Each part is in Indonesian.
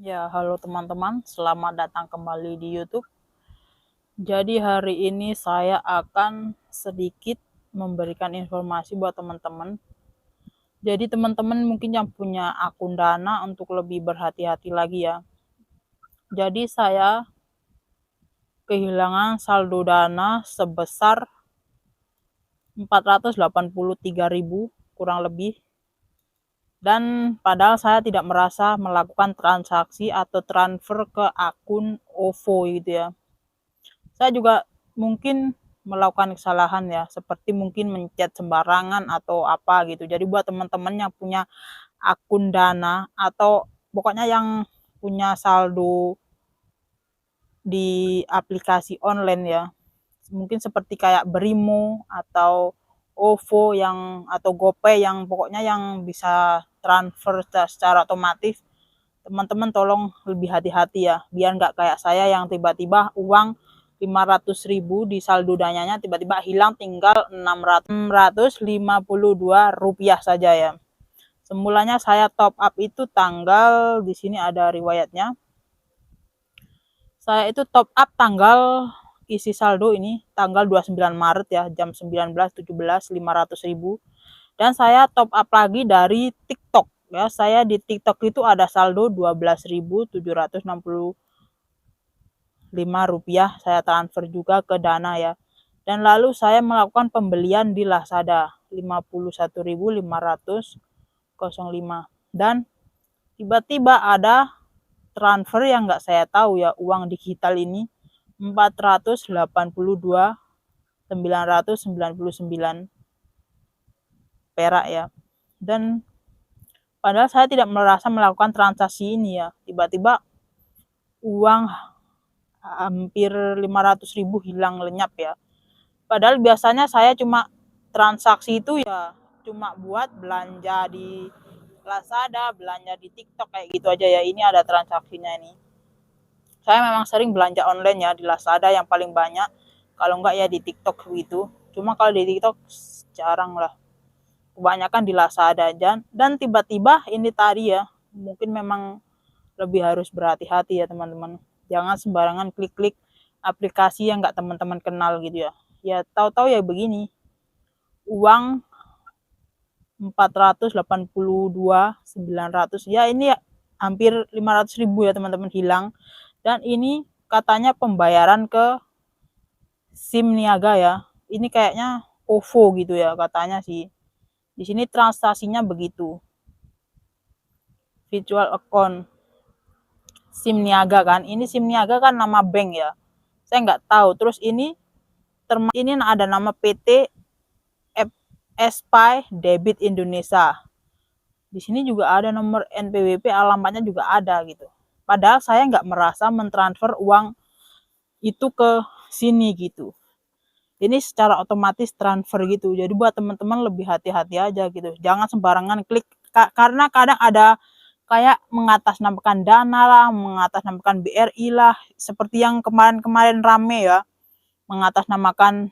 Ya, halo teman-teman, selamat datang kembali di YouTube. Jadi hari ini saya akan sedikit memberikan informasi buat teman-teman. Jadi teman-teman mungkin yang punya akun Dana untuk lebih berhati-hati lagi ya. Jadi saya kehilangan saldo Dana sebesar 483.000 kurang lebih. Dan padahal saya tidak merasa melakukan transaksi atau transfer ke akun OVO gitu ya. Saya juga mungkin melakukan kesalahan ya, seperti mungkin mencet sembarangan atau apa gitu. Jadi buat teman-teman yang punya akun Dana atau pokoknya yang punya saldo di aplikasi online ya, mungkin seperti kayak Brimo atau OVO yang atau GoPay yang pokoknya yang bisa transfer secara otomatis, teman-teman tolong lebih hati-hati ya, biar nggak kayak saya yang tiba-tiba uang 500.000 di saldo dananya tiba-tiba hilang tinggal 652 rupiah saja ya. Semulanya saya top up itu tanggal, di sini ada riwayatnya. Saya itu top up tanggal isi saldo ini tanggal 29 Maret ya, jam 19.17 500.000. Dan saya top up lagi dari TikTok ya. Saya di TikTok itu ada saldo 12.765 rupiah, saya transfer juga ke Dana ya. Dan lalu saya melakukan pembelian di Lazada 51.505 dan tiba-tiba ada transfer yang nggak saya tahu ya, uang digital ini 482.999 perak ya. Dan padahal saya tidak merasa melakukan transaksi ini ya, tiba-tiba uang hampir 500.000 hilang lenyap ya. Padahal biasanya saya cuma transaksi itu ya cuma buat belanja di Lazada, belanja di TikTok kayak gitu aja ya. Ini ada transaksinya ini. Saya memang sering belanja online ya di Lazada yang paling banyak. Kalau enggak ya di TikTok gitu. Cuma kalau di TikTok jarang lah. Kebanyakan di Lazada dan tiba-tiba ini tadi ya, mungkin memang lebih harus berhati-hati ya teman-teman. Jangan sembarangan klik-klik aplikasi yang nggak teman-teman kenal gitu ya. Ya tahu-tahu ya begini, uang 482.900 ya, ini ya hampir 500.000 ya teman-teman hilang. Dan ini katanya pembayaran ke SIM niaga ya. Ini kayaknya OVO gitu ya katanya sih. Di sini transaksinya begitu. Virtual account SIM niaga kan. Ini SIM niaga kan nama bank ya. Saya nggak tahu. Terus ini ada nama PT SPY Debit Indonesia. Di sini juga ada nomor NPWP, alamatnya juga ada gitu. Padahal saya nggak merasa mentransfer uang itu ke sini gitu. Ini secara otomatis transfer gitu. Jadi buat teman-teman lebih hati-hati aja gitu. Jangan sembarangan klik karena kadang ada kayak mengatasnamakan Dana lah, mengatasnamakan BRI lah, seperti yang kemarin-kemarin rame ya, mengatasnamakan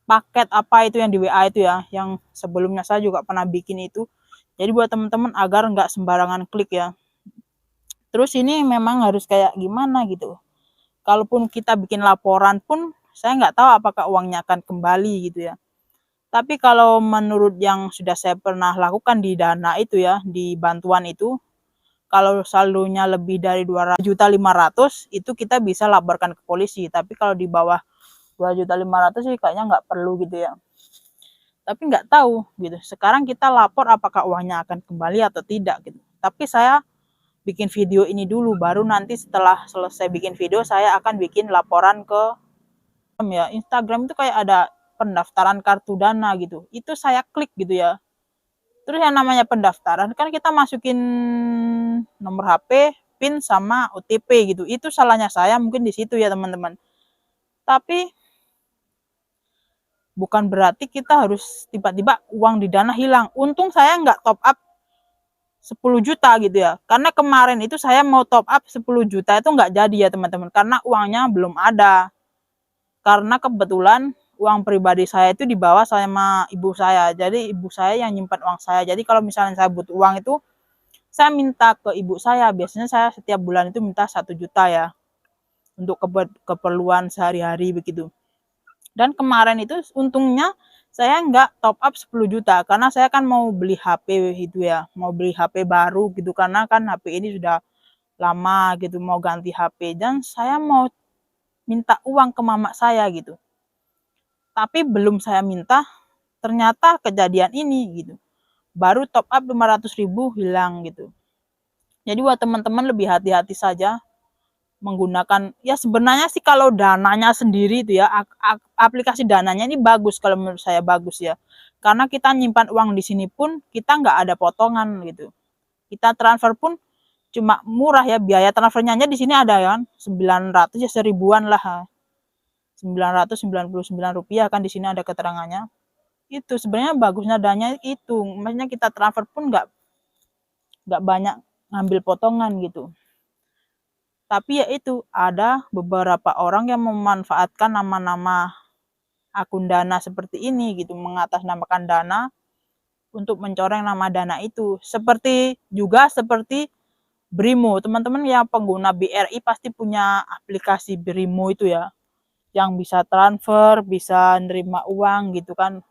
paket apa itu yang di WA itu ya, yang sebelumnya saya juga pernah bikin itu. Jadi buat teman-teman agar nggak sembarangan klik ya. Terus ini memang harus kayak gimana gitu. Kalaupun kita bikin laporan pun, saya nggak tahu apakah uangnya akan kembali gitu ya. Tapi kalau menurut yang sudah saya pernah lakukan di Dana itu ya, di bantuan itu, kalau saldonya lebih dari 2.500.000 itu kita bisa laporkan ke polisi. Tapi kalau di bawah 2.500.000 sih kayaknya nggak perlu gitu ya. Tapi nggak tahu gitu. Sekarang kita lapor apakah uangnya akan kembali atau tidak gitu. Tapi saya bikin video ini dulu, baru nanti setelah selesai bikin video saya akan bikin laporan ke ya. Instagram itu kayak ada pendaftaran kartu Dana gitu. Itu saya klik gitu ya. Terus yang namanya pendaftaran kan kita masukin nomor HP, PIN sama OTP gitu. Itu salahnya saya mungkin di situ ya teman-teman. Tapi bukan berarti kita harus tiba-tiba uang di Dana hilang. Untung saya nggak top up 10 juta gitu ya. Karena kemarin itu saya mau top up 10 juta itu nggak jadi ya teman-teman. Karena uangnya belum ada. Karena kebetulan uang pribadi saya itu dibawa sama ibu saya. Jadi ibu saya yang nyimpan uang saya. Jadi kalau misalnya saya butuh uang itu, saya minta ke ibu saya, biasanya saya setiap bulan itu minta 1 juta ya, untuk keperluan sehari-hari begitu. Dan kemarin itu untungnya saya nggak top up 10 juta, karena saya kan mau beli HP itu ya, mau beli HP baru gitu, karena kan HP ini sudah lama gitu, mau ganti HP, dan saya mau minta uang ke mama saya gitu. Tapi belum saya minta, ternyata kejadian ini gitu. Baru top up 500.000 hilang gitu. Jadi buat teman-teman lebih hati-hati saja menggunakan, ya sebenarnya sih kalau dananya sendiri itu ya, aplikasi dananya ini bagus, kalau menurut saya bagus ya. Karena kita nyimpan uang di sini pun kita nggak ada potongan gitu. Kita transfer pun cuma murah ya, biaya transfernya aja di sini ada kan 900 ya, 1000-an lah. 999 rupiah kan di sini ada keterangannya. Itu sebenarnya bagusnya dananya itu, maksudnya kita transfer pun nggak banyak ngambil potongan gitu. Tapi ya itu, ada beberapa orang yang memanfaatkan nama-nama akun Dana seperti ini gitu, mengatasnamakan Dana untuk mencoreng nama Dana itu. Seperti Brimo, teman-teman yang pengguna BRI pasti punya aplikasi Brimo itu ya, yang bisa transfer, bisa nerima uang gitu kan.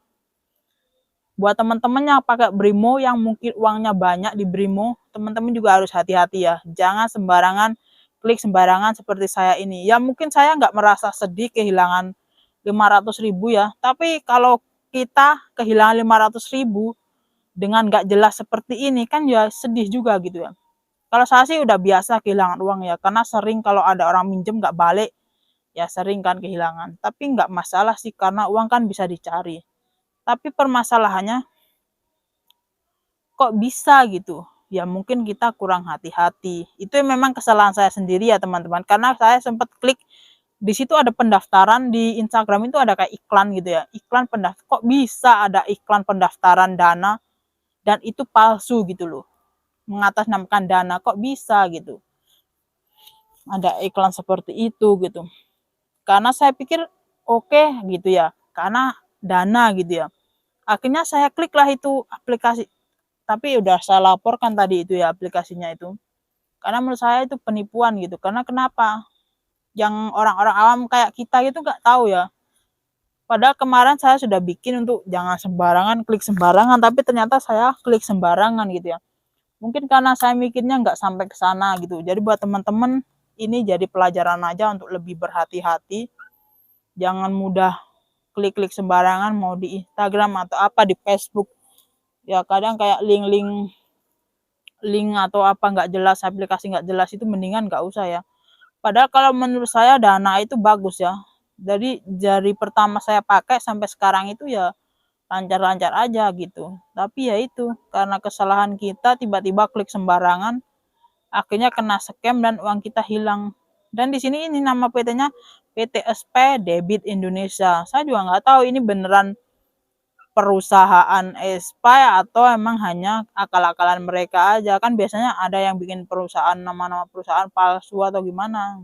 Buat teman-teman yang pakai Brimo, yang mungkin uangnya banyak di Brimo, teman-teman juga harus hati-hati ya. Jangan sembarangan klik sembarangan seperti saya ini. Ya mungkin saya nggak merasa sedih kehilangan 500.000 ya. Tapi kalau kita kehilangan 500.000 dengan nggak jelas seperti ini kan ya sedih juga gitu ya. Kalau saya sih udah biasa kehilangan uang ya. Karena sering kalau ada orang minjem nggak balik, ya sering kan kehilangan. Tapi nggak masalah sih, karena uang kan bisa dicari. Tapi permasalahannya, kok bisa gitu? Ya mungkin kita kurang hati-hati. Itu memang kesalahan saya sendiri ya teman-teman. Karena saya sempat klik, di situ ada pendaftaran, di Instagram itu ada kayak iklan gitu ya. Iklan pendaftar, kok bisa ada iklan pendaftaran Dana dan itu palsu gitu loh. Mengatasnamakan Dana, kok bisa gitu. Ada iklan seperti itu gitu. Karena saya pikir oke gitu ya. Karena Dana gitu ya. Akhirnya saya klik lah itu aplikasi, tapi udah saya laporkan tadi itu ya aplikasinya itu. Karena menurut saya itu penipuan gitu. Karena kenapa? Yang orang-orang awam kayak kita itu nggak tahu ya. Padahal kemarin saya sudah bikin untuk jangan sembarangan klik sembarangan, tapi ternyata saya klik sembarangan gitu ya. Mungkin karena saya mikirnya nggak sampai ke sana gitu. Jadi buat teman-teman ini jadi pelajaran aja untuk lebih berhati-hati. Jangan mudah klik-klik sembarangan, mau di Instagram atau apa, di Facebook. Ya kadang kayak link atau apa nggak jelas, aplikasi nggak jelas, itu mendingan nggak usah ya. Padahal kalau menurut saya Dana itu bagus ya. Jadi dari pertama saya pakai sampai sekarang itu ya lancar-lancar aja gitu. Tapi ya itu, karena kesalahan kita tiba-tiba klik sembarangan, akhirnya kena scam dan uang kita hilang. Dan di sini ini nama PT-nya PT SP Debit Indonesia. Saya juga nggak tahu ini beneran perusahaan SP atau emang hanya akal-akalan mereka aja. Kan biasanya ada yang bikin perusahaan, nama-nama perusahaan palsu atau gimana.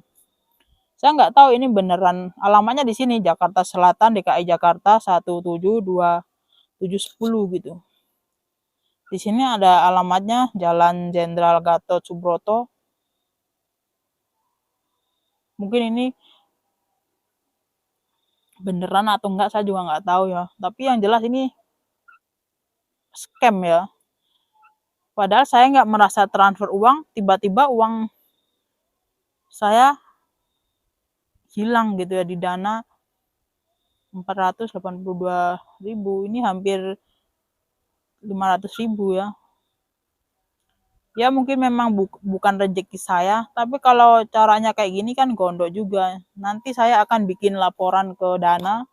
Saya nggak tahu ini beneran. Alamatnya di sini Jakarta Selatan, DKI Jakarta 1722710 gitu. Di sini ada alamatnya Jalan Jenderal Gatot Subroto. Mungkin ini beneran atau enggak saya juga nggak tahu ya. Tapi yang jelas ini scam ya. Padahal saya nggak merasa transfer uang, tiba-tiba uang saya hilang gitu ya di Dana 482.000. Ini hampir 500.000 ya. Ya mungkin memang bukan rezeki saya, tapi kalau caranya kayak gini kan gondok juga. Nanti saya akan bikin laporan ke Dana.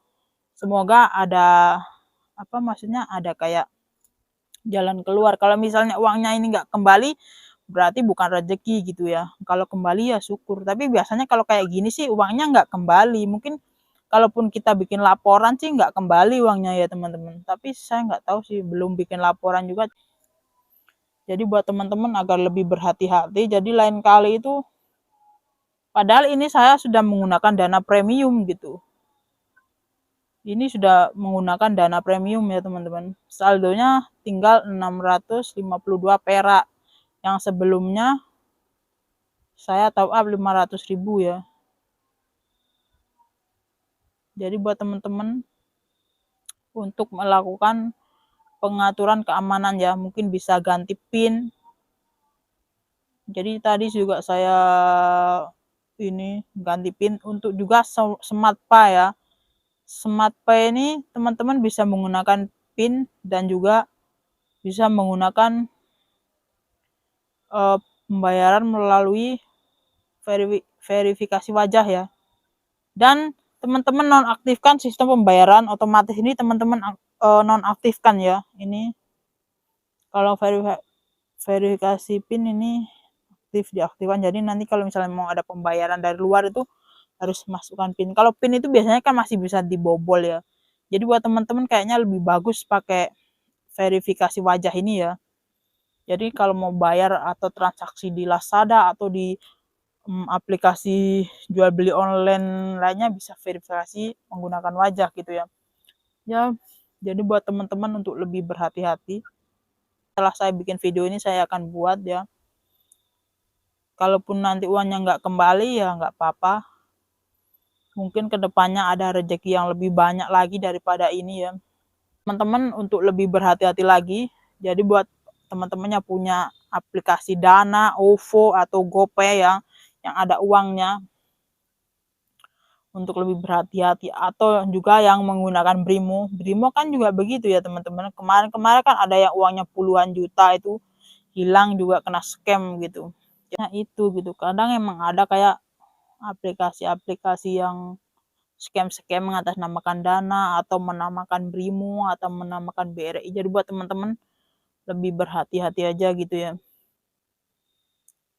Semoga ada apa, maksudnya ada kayak jalan keluar. Kalau misalnya uangnya ini nggak kembali, berarti bukan rezeki gitu ya. Kalau kembali ya syukur. Tapi biasanya kalau kayak gini sih uangnya nggak kembali. Mungkin kalaupun kita bikin laporan sih nggak kembali uangnya ya teman-teman. Tapi saya nggak tahu sih, belum bikin laporan juga. Jadi buat teman-teman agar lebih berhati-hati. Jadi lain kali itu, padahal ini saya sudah menggunakan dana premium gitu. Ini sudah menggunakan dana premium ya teman-teman. Saldonya tinggal 652 perak. Yang sebelumnya saya top up 500.000 ya. Jadi buat teman-teman untuk melakukan pengaturan keamanan ya, mungkin bisa ganti PIN. Jadi tadi juga saya ini ganti PIN untuk juga Smart Pay ya. Smart Pay ini teman-teman bisa menggunakan PIN dan juga bisa menggunakan pembayaran melalui verifikasi wajah ya. Dan teman-teman nonaktifkan sistem pembayaran otomatis ini, teman-teman nonaktifkan ya. Ini kalau verifikasi PIN ini aktif diaktifkan. Jadi nanti kalau misalnya mau ada pembayaran dari luar itu harus masukkan PIN. Kalau PIN itu biasanya kan masih bisa dibobol ya. Jadi buat teman-teman kayaknya lebih bagus pakai verifikasi wajah ini ya. Jadi kalau mau bayar atau transaksi di Lazada atau di aplikasi jual beli online lainnya bisa verifikasi menggunakan wajah gitu ya. Ya, jadi buat teman-teman untuk lebih berhati-hati. Setelah saya bikin video ini saya akan buat ya. Kalaupun nanti uangnya nggak kembali ya nggak apa-apa. Mungkin kedepannya ada rezeki yang lebih banyak lagi daripada ini ya. Teman-teman untuk lebih berhati-hati lagi. Jadi buat teman-temannya punya aplikasi Dana, OVO atau GoPay yang ada uangnya, untuk lebih berhati-hati, atau juga yang menggunakan Brimo. Brimo kan juga begitu ya teman-teman. Kemarin-kemarin kan ada yang uangnya puluhan juta itu hilang juga kena scam gitu. Nah itu gitu. Kadang emang ada kayak aplikasi-aplikasi yang scam-scam mengatasnamakan Dana atau menamakan Brimo atau menamakan BRI. Jadi buat teman-teman lebih berhati-hati aja gitu ya.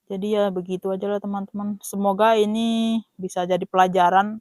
Jadi ya begitu aja lah teman-teman. Semoga ini bisa jadi pelajaran